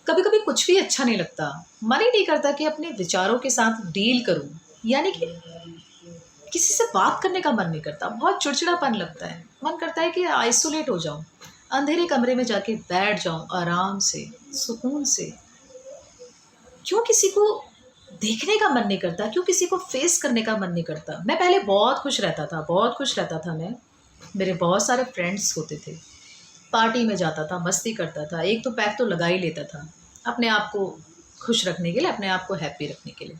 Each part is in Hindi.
कभी कभी कुछ भी अच्छा नहीं लगता। मन ही नहीं करता कि अपने विचारों के साथ डील करूं। यानी कि किसी से बात करने का मन नहीं करता, बहुत चिड़चिड़ापन लगता है। मन करता है कि आइसोलेट हो जाऊं, अंधेरे कमरे में जाके बैठ जाऊं आराम से, सुकून से। क्यों किसी को देखने का मन नहीं करता, क्यों किसी को फेस करने का मन नहीं करता। मैं पहले बहुत खुश रहता था, बहुत खुश रहता था मैं। मेरे बहुत सारे फ्रेंड्स होते थे, पार्टी में जाता था, मस्ती करता था, एक तो पैक तो लगा ही लेता था अपने आप को खुश रखने के लिए, अपने आप को हैप्पी रखने के लिए।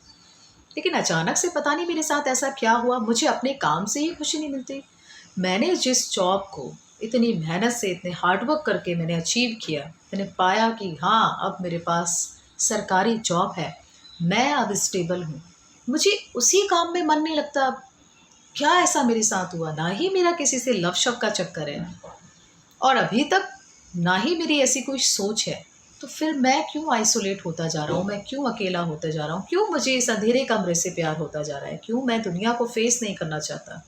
लेकिन अचानक से पता नहीं मेरे साथ ऐसा क्या हुआ, मुझे अपने काम से ही खुशी नहीं मिलती। मैंने जिस जॉब को इतनी मेहनत से, इतने हार्डवर्क करके मैंने अचीव किया, मैंने पाया कि हाँ अब मेरे पास सरकारी जॉब है, मैं अब स्टेबल हूँ, मुझे उसी काम में मन नहीं लगता अब। क्या ऐसा मेरे साथ हुआ? ना ही मेरा किसी से लव शव का चक्कर है, और अभी तक ना ही मेरी ऐसी कोई सोच है। तो फिर मैं क्यों आइसोलेट होता जा रहा हूँ, मैं क्यों अकेला होता जा रहा हूँ, क्यों मुझे इस अंधेरे कमरे से प्यार होता जा रहा है, क्यों मैं दुनिया को फेस नहीं करना चाहता,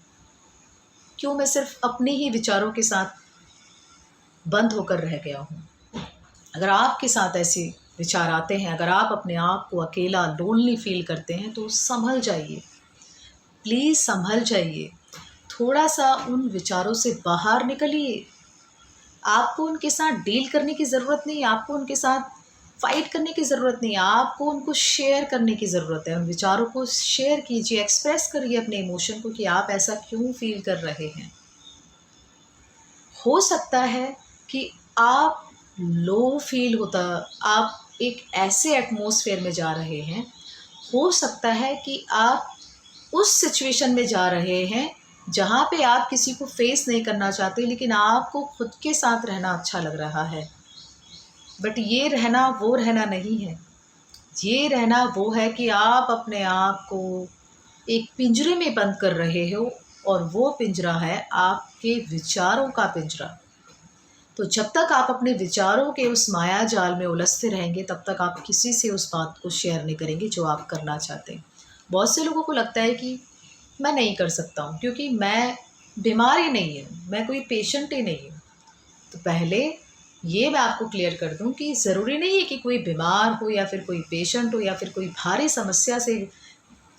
क्यों मैं सिर्फ अपने ही विचारों के साथ बंद होकर रह गया हूँ। अगर आपके साथ ऐसे विचार आते हैं, अगर आप अपने आप को अकेला लोनली फील करते हैं, तो संभल जाइए, प्लीज़ संभल जाइए। थोड़ा सा उन विचारों से बाहर निकलिए। आपको उनके साथ डील करने की ज़रूरत नहीं, आपको उनके साथ फाइट करने की ज़रूरत नहीं, आपको उनको शेयर करने की ज़रूरत है। उन विचारों को शेयर कीजिए, एक्सप्रेस करिए अपने इमोशन को कि आप ऐसा क्यों फील कर रहे हैं। हो सकता है कि आप लो फील होता, आप एक ऐसे एटमॉस्फेयर में जा रहे हैं, हो सकता है कि आप उस सिचुएशन में जा रहे हैं जहाँ पे आप किसी को फेस नहीं करना चाहते, लेकिन आपको खुद के साथ रहना अच्छा लग रहा है। बट ये रहना वो रहना नहीं है। ये रहना वो है कि आप अपने आप को एक पिंजरे में बंद कर रहे हो, और वो पिंजरा है आपके विचारों का पिंजरा। तो जब तक आप अपने विचारों के उस माया जाल में उलझते रहेंगे, तब तक आप किसी से उस बात को शेयर नहीं करेंगे जो आप करना चाहते हैं। बहुत से लोगों को लगता है कि मैं नहीं कर सकता हूँ क्योंकि मैं बीमार ही नहीं हूँ, मैं कोई पेशेंट ही नहीं हूँ। तो पहले ये मैं आपको क्लियर कर दूँ कि ज़रूरी नहीं है कि कोई बीमार हो या फिर कोई पेशेंट हो या फिर कोई भारी समस्या से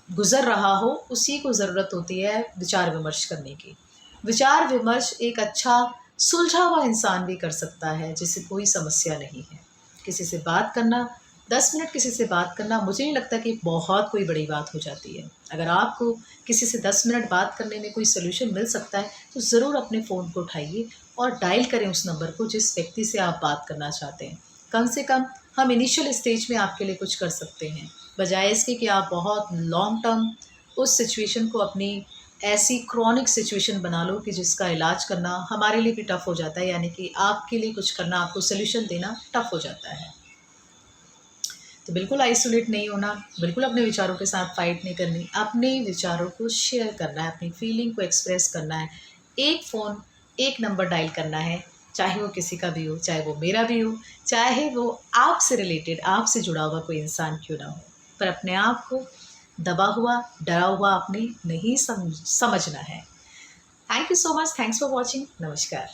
गुज़र रहा हो, उसी को ज़रूरत होती है विचार विमर्श करने की। विचार विमर्श एक अच्छा सुलझा हुआ इंसान भी कर सकता है जिसे कोई समस्या नहीं है। किसी से बात करना, 10 मिनट किसी से बात करना, मुझे नहीं लगता कि बहुत कोई बड़ी बात हो जाती है। अगर आपको किसी से 10 मिनट बात करने में कोई सॉल्यूशन मिल सकता है, तो ज़रूर अपने फ़ोन को उठाइए और डायल करें उस नंबर को जिस व्यक्ति से आप बात करना चाहते हैं। कम से कम हम इनिशियल स्टेज में आपके लिए कुछ कर सकते हैं, बजाय इसके कि आप बहुत लॉन्ग टर्म उस सिचुएशन को अपनी ऐसी क्रॉनिक सिचुएशन बना लो कि जिसका इलाज करना हमारे लिए भी टफ़ हो जाता है, यानी कि आपके लिए कुछ करना, आपको सॉल्यूशन देना टफ़ हो जाता है। तो बिल्कुल आइसोलेट नहीं होना, बिल्कुल अपने विचारों के साथ फाइट नहीं करनी, अपने विचारों को शेयर करना है, अपनी फीलिंग को एक्सप्रेस करना है। एक फ़ोन, एक नंबर डायल करना है, चाहे वो किसी का भी हो, चाहे वो मेरा भी हो, चाहे वो आपसे रिलेटेड, आपसे जुड़ा हुआ कोई इंसान क्यों ना हो। पर अपने आप को दबा हुआ, डरा हुआ आपने नहीं समझना है। Thank you so much, thanks for watching. नमस्कार।